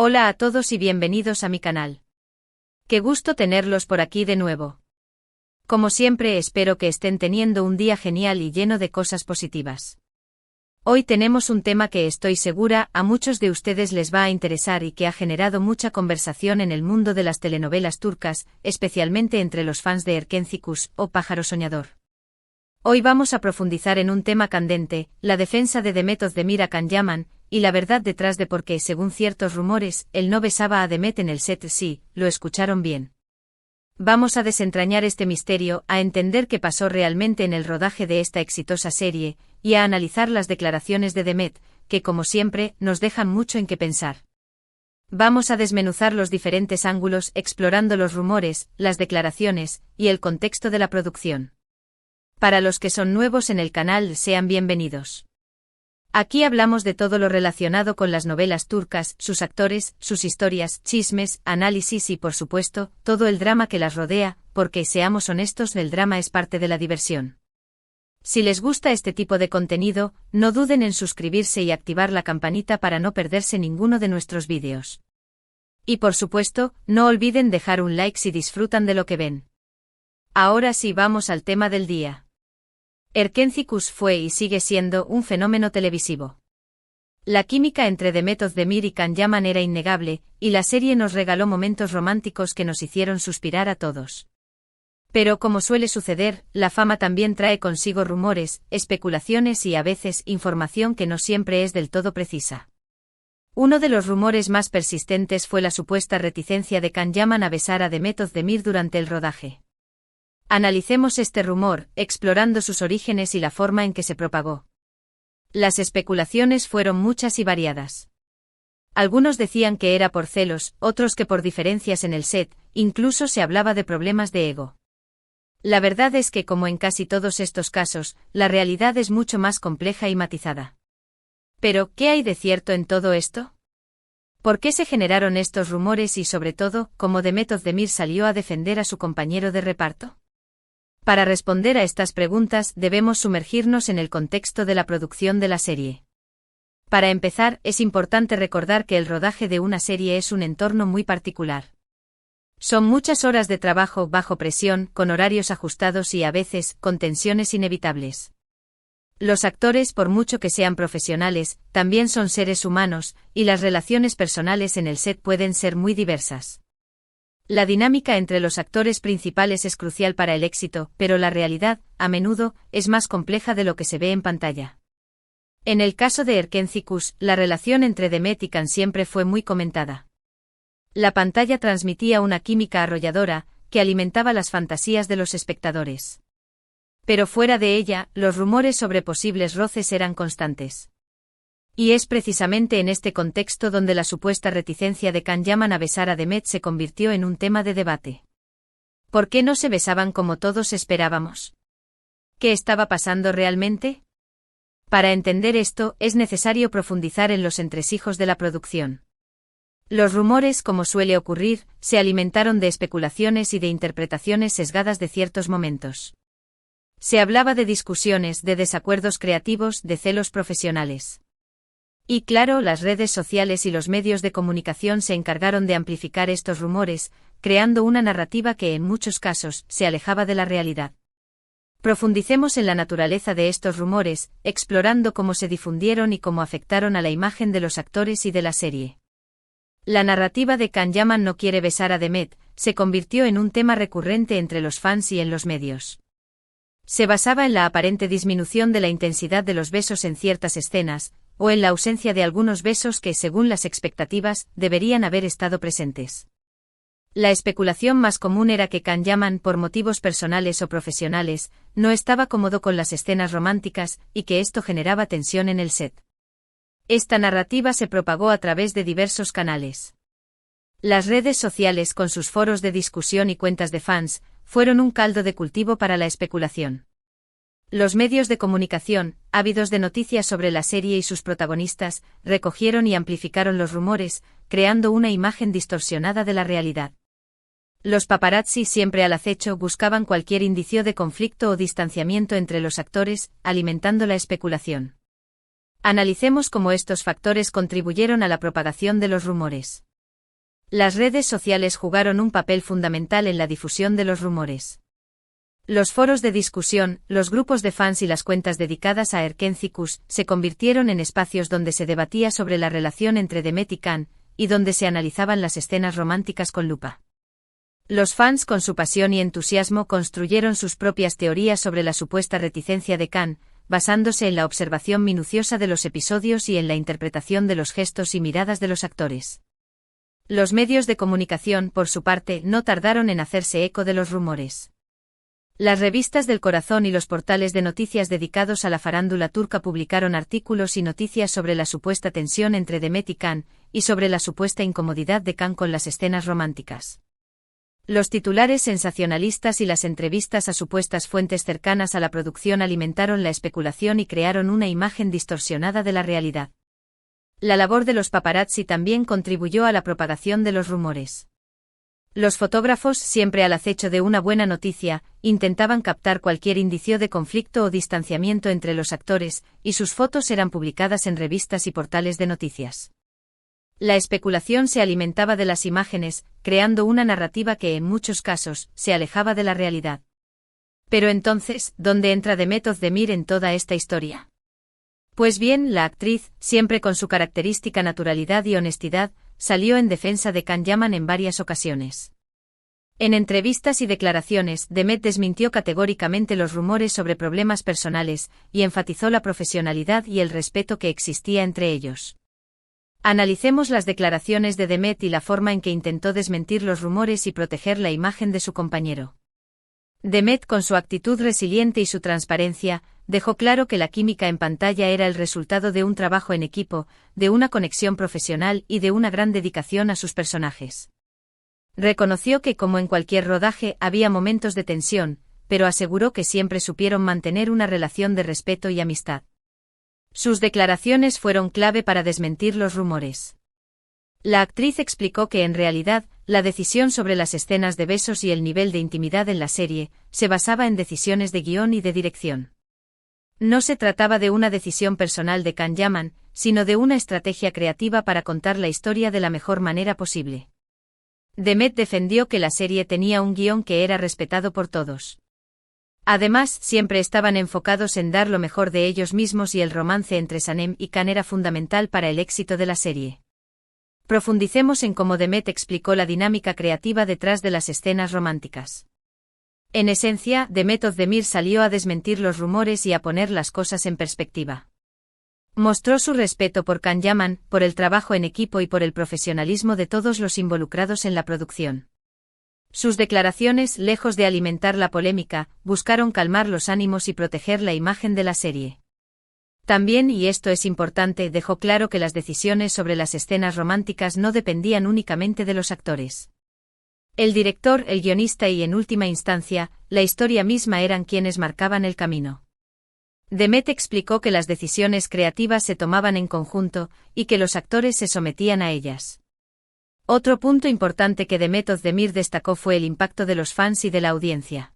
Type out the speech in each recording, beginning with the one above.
Hola a todos y bienvenidos a mi canal. Qué gusto tenerlos por aquí de nuevo. Como siempre, espero que estén teniendo un día genial y lleno de cosas positivas. Hoy tenemos un tema que estoy segura a muchos de ustedes les va a interesar y que ha generado mucha conversación en el mundo de las telenovelas turcas, especialmente entre los fans de Erkenci o Pájaro Soñador. Hoy vamos a profundizar en un tema candente, la defensa de Demet Özdemir a Can Yaman, y la verdad detrás de por qué, según ciertos rumores, él no besaba a Demet en el set. Sí, lo escucharon bien. Vamos a desentrañar este misterio, a entender qué pasó realmente en el rodaje de esta exitosa serie, y a analizar las declaraciones de Demet, que como siempre, nos dejan mucho en qué pensar. Vamos a desmenuzar los diferentes ángulos, explorando los rumores, las declaraciones, y el contexto de la producción. Para los que son nuevos en el canal, sean bienvenidos. Aquí hablamos de todo lo relacionado con las novelas turcas, sus actores, sus historias, chismes, análisis y por supuesto, todo el drama que las rodea, porque seamos honestos, el drama es parte de la diversión. Si les gusta este tipo de contenido, no duden en suscribirse y activar la campanita para no perderse ninguno de nuestros vídeos. Y por supuesto, no olviden dejar un like si disfrutan de lo que ven. Ahora sí, vamos al tema del día. Erkenci fue y sigue siendo un fenómeno televisivo. La química entre Demet Özdemir y Can Yaman era innegable, y la serie nos regaló momentos románticos que nos hicieron suspirar a todos. Pero como suele suceder, la fama también trae consigo rumores, especulaciones y a veces información que no siempre es del todo precisa. Uno de los rumores más persistentes fue la supuesta reticencia de Can Yaman a besar a Demet Özdemir durante el rodaje. Analicemos este rumor, explorando sus orígenes y la forma en que se propagó. Las especulaciones fueron muchas y variadas. Algunos decían que era por celos, otros que por diferencias en el set, incluso se hablaba de problemas de ego. La verdad es que, como en casi todos estos casos, la realidad es mucho más compleja y matizada. Pero, ¿qué hay de cierto en todo esto? ¿Por qué se generaron estos rumores y, sobre todo, cómo Demet Özdemir salió a defender a su compañero de reparto? Para responder a estas preguntas debemos sumergirnos en el contexto de la producción de la serie. Para empezar, es importante recordar que el rodaje de una serie es un entorno muy particular. Son muchas horas de trabajo bajo presión, con horarios ajustados y a veces, con tensiones inevitables. Los actores, por mucho que sean profesionales, también son seres humanos, y las relaciones personales en el set pueden ser muy diversas. La dinámica entre los actores principales es crucial para el éxito, pero la realidad, a menudo, es más compleja de lo que se ve en pantalla. En el caso de Erkenci, la relación entre Demet y Can siempre fue muy comentada. La pantalla transmitía una química arrolladora, que alimentaba las fantasías de los espectadores. Pero fuera de ella, los rumores sobre posibles roces eran constantes. Y es precisamente en este contexto donde la supuesta reticencia de Can Yaman a besar a Demet se convirtió en un tema de debate. ¿Por qué no se besaban como todos esperábamos? ¿Qué estaba pasando realmente? Para entender esto, es necesario profundizar en los entresijos de la producción. Los rumores, como suele ocurrir, se alimentaron de especulaciones y de interpretaciones sesgadas de ciertos momentos. Se hablaba de discusiones, de desacuerdos creativos, de celos profesionales. Y claro, las redes sociales y los medios de comunicación se encargaron de amplificar estos rumores, creando una narrativa que en muchos casos se alejaba de la realidad. Profundicemos en la naturaleza de estos rumores, explorando cómo se difundieron y cómo afectaron a la imagen de los actores y de la serie. La narrativa de Can Yaman no quiere besar a Demet se convirtió en un tema recurrente entre los fans y en los medios. Se basaba en la aparente disminución de la intensidad de los besos en ciertas escenas, o en la ausencia de algunos besos que, según las expectativas, deberían haber estado presentes. La especulación más común era que Can Yaman, por motivos personales o profesionales, no estaba cómodo con las escenas románticas, y que esto generaba tensión en el set. Esta narrativa se propagó a través de diversos canales. Las redes sociales, con sus foros de discusión y cuentas de fans, fueron un caldo de cultivo para la especulación. Los medios de comunicación, ávidos de noticias sobre la serie y sus protagonistas, recogieron y amplificaron los rumores, creando una imagen distorsionada de la realidad. Los paparazzi, siempre al acecho, buscaban cualquier indicio de conflicto o distanciamiento entre los actores, alimentando la especulación. Analicemos cómo estos factores contribuyeron a la propagación de los rumores. Las redes sociales jugaron un papel fundamental en la difusión de los rumores. Los foros de discusión, los grupos de fans y las cuentas dedicadas a Erkencikus se convirtieron en espacios donde se debatía sobre la relación entre Demet y Can, y donde se analizaban las escenas románticas con lupa. Los fans, con su pasión y entusiasmo, construyeron sus propias teorías sobre la supuesta reticencia de Can, basándose en la observación minuciosa de los episodios y en la interpretación de los gestos y miradas de los actores. Los medios de comunicación, por su parte, no tardaron en hacerse eco de los rumores. Las revistas del corazón y los portales de noticias dedicados a la farándula turca publicaron artículos y noticias sobre la supuesta tensión entre Demet y Can, y sobre la supuesta incomodidad de Can con las escenas románticas. Los titulares sensacionalistas y las entrevistas a supuestas fuentes cercanas a la producción alimentaron la especulación y crearon una imagen distorsionada de la realidad. La labor de los paparazzi también contribuyó a la propagación de los rumores. Los fotógrafos, siempre al acecho de una buena noticia, intentaban captar cualquier indicio de conflicto o distanciamiento entre los actores, y sus fotos eran publicadas en revistas y portales de noticias. La especulación se alimentaba de las imágenes, creando una narrativa que en muchos casos se alejaba de la realidad. Pero entonces, ¿dónde entra Demet Özdemir en toda esta historia? Pues bien, la actriz, siempre con su característica naturalidad y honestidad, salió en defensa de Can Yaman en varias ocasiones. En entrevistas y declaraciones, Demet desmintió categóricamente los rumores sobre problemas personales, y enfatizó la profesionalidad y el respeto que existía entre ellos. Analicemos las declaraciones de Demet y la forma en que intentó desmentir los rumores y proteger la imagen de su compañero. Demet, con su actitud resiliente y su transparencia, dejó claro que la química en pantalla era el resultado de un trabajo en equipo, de una conexión profesional y de una gran dedicación a sus personajes. Reconoció que, como en cualquier rodaje, había momentos de tensión, pero aseguró que siempre supieron mantener una relación de respeto y amistad. Sus declaraciones fueron clave para desmentir los rumores. La actriz explicó que en realidad, la decisión sobre las escenas de besos y el nivel de intimidad en la serie, se basaba en decisiones de guión y de dirección. No se trataba de una decisión personal de Can Yaman, sino de una estrategia creativa para contar la historia de la mejor manera posible. Demet defendió que la serie tenía un guión que era respetado por todos. Además, siempre estaban enfocados en dar lo mejor de ellos mismos y el romance entre Sanem y Can era fundamental para el éxito de la serie. Profundicemos en cómo Demet explicó la dinámica creativa detrás de las escenas románticas. En esencia, Demet Özdemir salió a desmentir los rumores y a poner las cosas en perspectiva. Mostró su respeto por Can Yaman, por el trabajo en equipo y por el profesionalismo de todos los involucrados en la producción. Sus declaraciones, lejos de alimentar la polémica, buscaron calmar los ánimos y proteger la imagen de la serie. También, y esto es importante, dejó claro que las decisiones sobre las escenas románticas no dependían únicamente de los actores. El director, el guionista y, en última instancia, la historia misma eran quienes marcaban el camino. Demet explicó que las decisiones creativas se tomaban en conjunto, y que los actores se sometían a ellas. Otro punto importante que Demet Özdemir destacó fue el impacto de los fans y de la audiencia.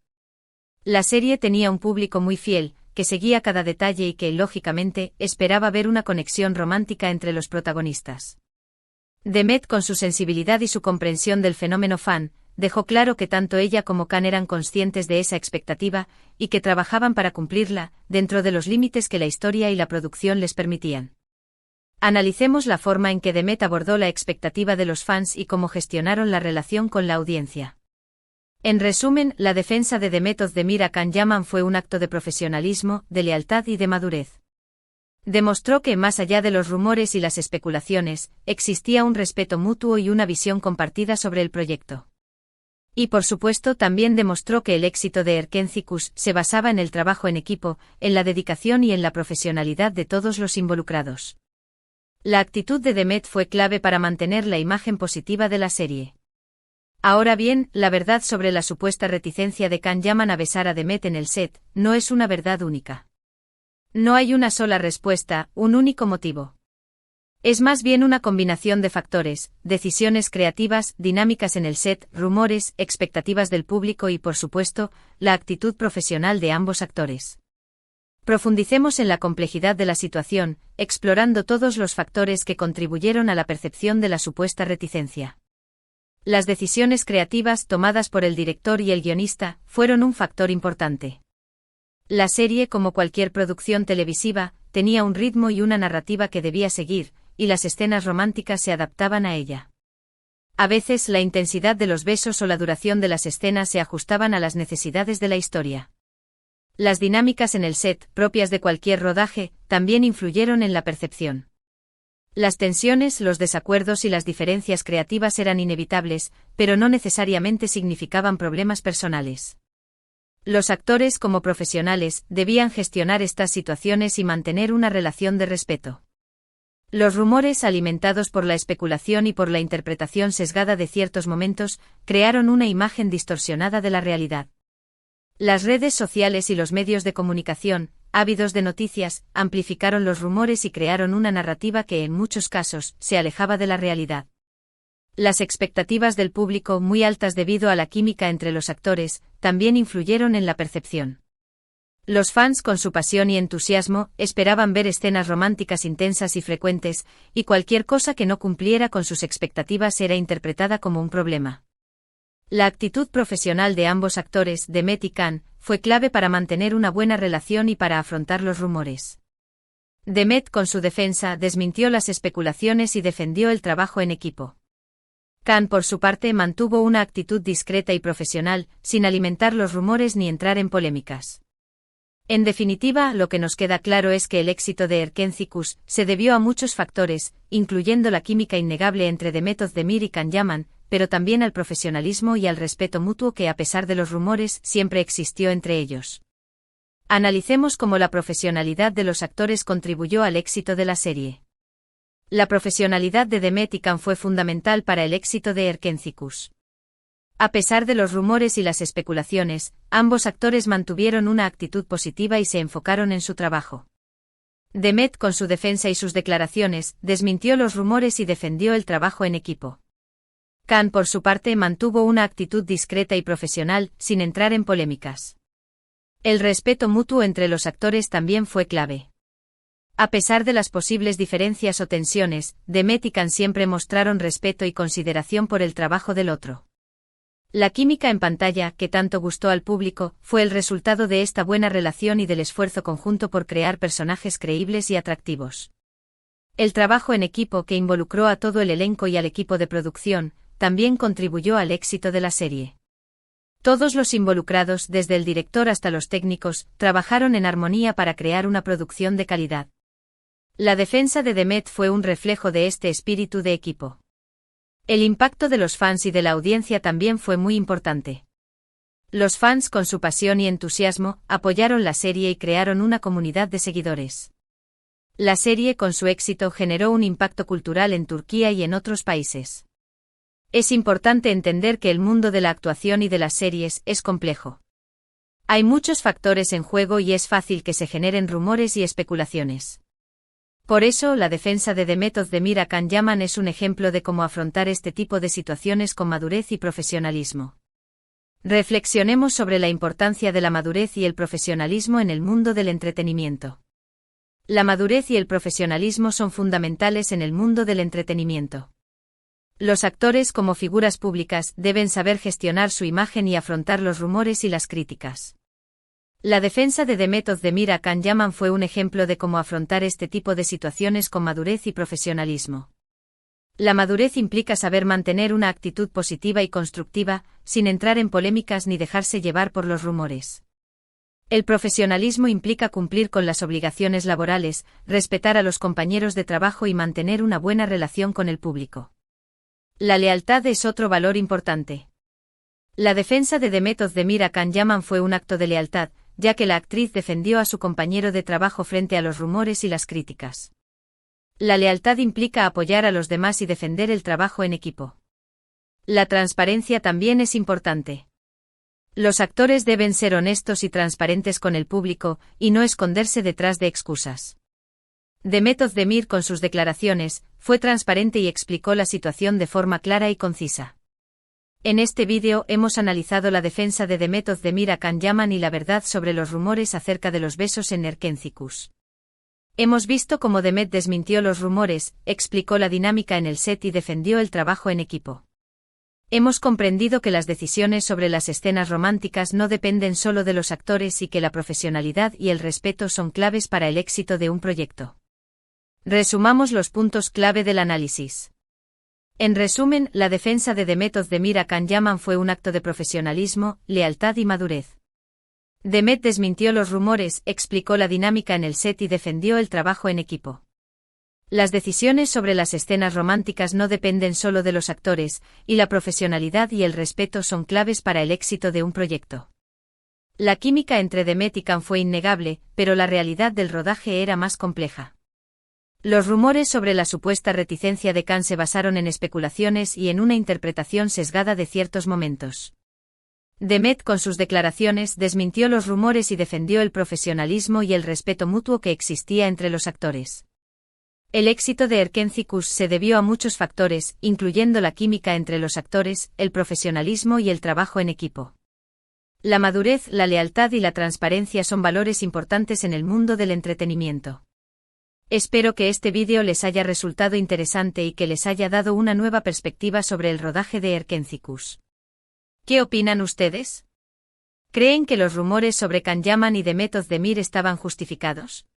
La serie tenía un público muy fiel, que seguía cada detalle y que, lógicamente, esperaba ver una conexión romántica entre los protagonistas. Demet, con su sensibilidad y su comprensión del fenómeno fan, dejó claro que tanto ella como Can eran conscientes de esa expectativa, y que trabajaban para cumplirla, dentro de los límites que la historia y la producción les permitían. Analicemos la forma en que Demet abordó la expectativa de los fans y cómo gestionaron la relación con la audiencia. En resumen, la defensa de Demet Özdemir a Can Yaman fue un acto de profesionalismo, de lealtad y de madurez. Demostró que, más allá de los rumores y las especulaciones, existía un respeto mutuo y una visión compartida sobre el proyecto. Y por supuesto también demostró que el éxito de Erkencikus se basaba en el trabajo en equipo, en la dedicación y en la profesionalidad de todos los involucrados. La actitud de Demet fue clave para mantener la imagen positiva de la serie. Ahora bien, la verdad sobre la supuesta reticencia de Can Yaman a besar a Demet en el set, no es una verdad única. No hay una sola respuesta, un único motivo. Es más bien una combinación de factores, decisiones creativas, dinámicas en el set, rumores, expectativas del público y, por supuesto, la actitud profesional de ambos actores. Profundicemos en la complejidad de la situación, explorando todos los factores que contribuyeron a la percepción de la supuesta reticencia. Las decisiones creativas tomadas por el director y el guionista fueron un factor importante. La serie, como cualquier producción televisiva, tenía un ritmo y una narrativa que debía seguir, y las escenas románticas se adaptaban a ella. A veces la intensidad de los besos o la duración de las escenas se ajustaban a las necesidades de la historia. Las dinámicas en el set, propias de cualquier rodaje, también influyeron en la percepción. Las tensiones, los desacuerdos y las diferencias creativas eran inevitables, pero no necesariamente significaban problemas personales. Los actores, como profesionales, debían gestionar estas situaciones y mantener una relación de respeto. Los rumores, alimentados por la especulación y por la interpretación sesgada de ciertos momentos, crearon una imagen distorsionada de la realidad. Las redes sociales y los medios de comunicación, ávidos de noticias, amplificaron los rumores y crearon una narrativa que en muchos casos se alejaba de la realidad. Las expectativas del público, muy altas debido a la química entre los actores, también influyeron en la percepción. Los fans, con su pasión y entusiasmo, esperaban ver escenas románticas intensas y frecuentes, y cualquier cosa que no cumpliera con sus expectativas era interpretada como un problema. La actitud profesional de ambos actores, de Met y Khan, fue clave para mantener una buena relación y para afrontar los rumores. Met, con su defensa, desmintió las especulaciones y defendió el trabajo en equipo. Khan, por su parte, mantuvo una actitud discreta y profesional, sin alimentar los rumores ni entrar en polémicas. En definitiva, lo que nos queda claro es que el éxito de Erkenzicus se debió a muchos factores, incluyendo la química innegable entre Demet Özdemir y Can Yaman, pero también al profesionalismo y al respeto mutuo que, a pesar de los rumores, siempre existió entre ellos. Analicemos cómo la profesionalidad de los actores contribuyó al éxito de la serie. La profesionalidad de Demet y Can fue fundamental para el éxito de Erkenzicus. A pesar de los rumores y las especulaciones, ambos actores mantuvieron una actitud positiva y se enfocaron en su trabajo. Demet, con su defensa y sus declaraciones, desmintió los rumores y defendió el trabajo en equipo. Khan, por su parte, mantuvo una actitud discreta y profesional, sin entrar en polémicas. El respeto mutuo entre los actores también fue clave. A pesar de las posibles diferencias o tensiones, Demet y Khan siempre mostraron respeto y consideración por el trabajo del otro. La química en pantalla, que tanto gustó al público, fue el resultado de esta buena relación y del esfuerzo conjunto por crear personajes creíbles y atractivos. El trabajo en equipo, que involucró a todo el elenco y al equipo de producción, también contribuyó al éxito de la serie. Todos los involucrados, desde el director hasta los técnicos, trabajaron en armonía para crear una producción de calidad. La defensa de Demet fue un reflejo de este espíritu de equipo. El impacto de los fans y de la audiencia también fue muy importante. Los fans, con su pasión y entusiasmo, apoyaron la serie y crearon una comunidad de seguidores. La serie, con su éxito, generó un impacto cultural en Turquía y en otros países. Es importante entender que el mundo de la actuación y de las series es complejo. Hay muchos factores en juego y es fácil que se generen rumores y especulaciones. Por eso, la defensa de Demet Özdemir a Can Yaman es un ejemplo de cómo afrontar este tipo de situaciones con madurez y profesionalismo. Reflexionemos sobre la importancia de la madurez y el profesionalismo en el mundo del entretenimiento. La madurez y el profesionalismo son fundamentales en el mundo del entretenimiento. Los actores, como figuras públicas, deben saber gestionar su imagen y afrontar los rumores y las críticas. La defensa de Demet Özdemir a Can Yaman fue un ejemplo de cómo afrontar este tipo de situaciones con madurez y profesionalismo. La madurez implica saber mantener una actitud positiva y constructiva, sin entrar en polémicas ni dejarse llevar por los rumores. El profesionalismo implica cumplir con las obligaciones laborales, respetar a los compañeros de trabajo y mantener una buena relación con el público. La lealtad es otro valor importante. La defensa de Demet Özdemir a Can Yaman fue un acto de lealtad, ya que la actriz defendió a su compañero de trabajo frente a los rumores y las críticas. La lealtad implica apoyar a los demás y defender el trabajo en equipo. La transparencia también es importante. Los actores deben ser honestos y transparentes con el público, y no esconderse detrás de excusas. Demet Özdemir, con sus declaraciones, fue transparente y explicó la situación de forma clara y concisa. En este vídeo hemos analizado la defensa de Demet Özdemir a Can Yaman y la verdad sobre los rumores acerca de los besos en Erkenzicus. Hemos visto cómo Demet desmintió los rumores, explicó la dinámica en el set y defendió el trabajo en equipo. Hemos comprendido que las decisiones sobre las escenas románticas no dependen solo de los actores y que la profesionalidad y el respeto son claves para el éxito de un proyecto. Resumamos los puntos clave del análisis. En resumen, la defensa de Demet Özdemir a Can Yaman fue un acto de profesionalismo, lealtad y madurez. Demet desmintió los rumores, explicó la dinámica en el set y defendió el trabajo en equipo. Las decisiones sobre las escenas románticas no dependen solo de los actores, y la profesionalidad y el respeto son claves para el éxito de un proyecto. La química entre Demet y Can fue innegable, pero la realidad del rodaje era más compleja. Los rumores sobre la supuesta reticencia de Can se basaron en especulaciones y en una interpretación sesgada de ciertos momentos. Demet, con sus declaraciones, desmintió los rumores y defendió el profesionalismo y el respeto mutuo que existía entre los actores. El éxito de Erkenzikus se debió a muchos factores, incluyendo la química entre los actores, el profesionalismo y el trabajo en equipo. La madurez, la lealtad y la transparencia son valores importantes en el mundo del entretenimiento. Espero que este vídeo les haya resultado interesante y que les haya dado una nueva perspectiva sobre el rodaje de Erkenzikus. ¿Qué opinan ustedes? ¿Creen que los rumores sobre Can Yaman y Demet Özdemir estaban justificados?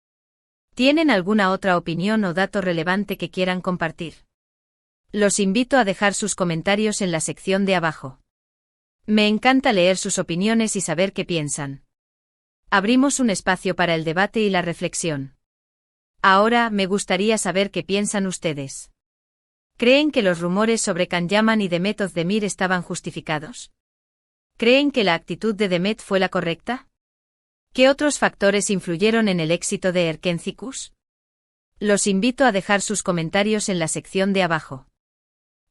¿Tienen alguna otra opinión o dato relevante que quieran compartir? Los invito a dejar sus comentarios en la sección de abajo. Me encanta leer sus opiniones y saber qué piensan. Abrimos un espacio para el debate y la reflexión. Ahora, me gustaría saber qué piensan ustedes. ¿Creen que los rumores sobre Can Yaman y Demet Özdemir estaban justificados? ¿Creen que la actitud de Demet fue la correcta? ¿Qué otros factores influyeron en el éxito de Erkenzikus? Los invito a dejar sus comentarios en la sección de abajo.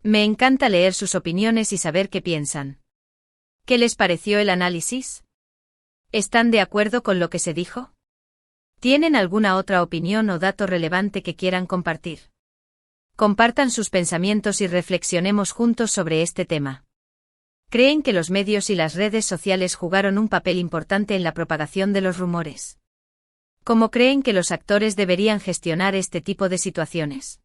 Me encanta leer sus opiniones y saber qué piensan. ¿Qué les pareció el análisis? ¿Están de acuerdo con lo que se dijo? ¿Tienen alguna otra opinión o dato relevante que quieran compartir? Compartan sus pensamientos y reflexionemos juntos sobre este tema. ¿Creen que los medios y las redes sociales jugaron un papel importante en la propagación de los rumores? ¿Cómo creen que los actores deberían gestionar este tipo de situaciones?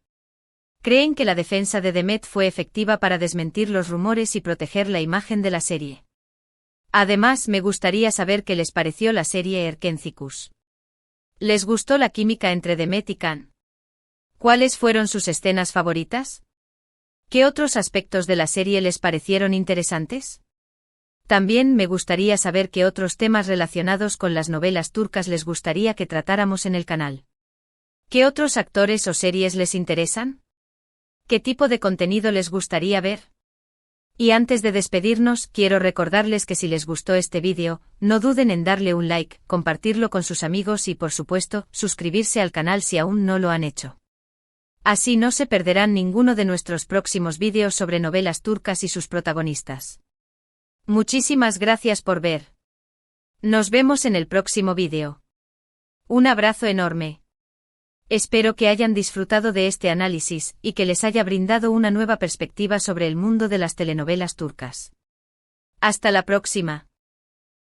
¿Creen que la defensa de Demet fue efectiva para desmentir los rumores y proteger la imagen de la serie? Además, me gustaría saber qué les pareció la serie Erkenzikus. ¿Les gustó la química entre Demet y Can? ¿Cuáles fueron sus escenas favoritas? ¿Qué otros aspectos de la serie les parecieron interesantes? También me gustaría saber qué otros temas relacionados con las novelas turcas les gustaría que tratáramos en el canal. ¿Qué otros actores o series les interesan? ¿Qué tipo de contenido les gustaría ver? Y antes de despedirnos, quiero recordarles que si les gustó este vídeo, no duden en darle un like, compartirlo con sus amigos y, por supuesto, suscribirse al canal si aún no lo han hecho. Así no se perderán ninguno de nuestros próximos vídeos sobre novelas turcas y sus protagonistas. Muchísimas gracias por ver. Nos vemos en el próximo vídeo. Un abrazo enorme. Espero que hayan disfrutado de este análisis y que les haya brindado una nueva perspectiva sobre el mundo de las telenovelas turcas. Hasta la próxima.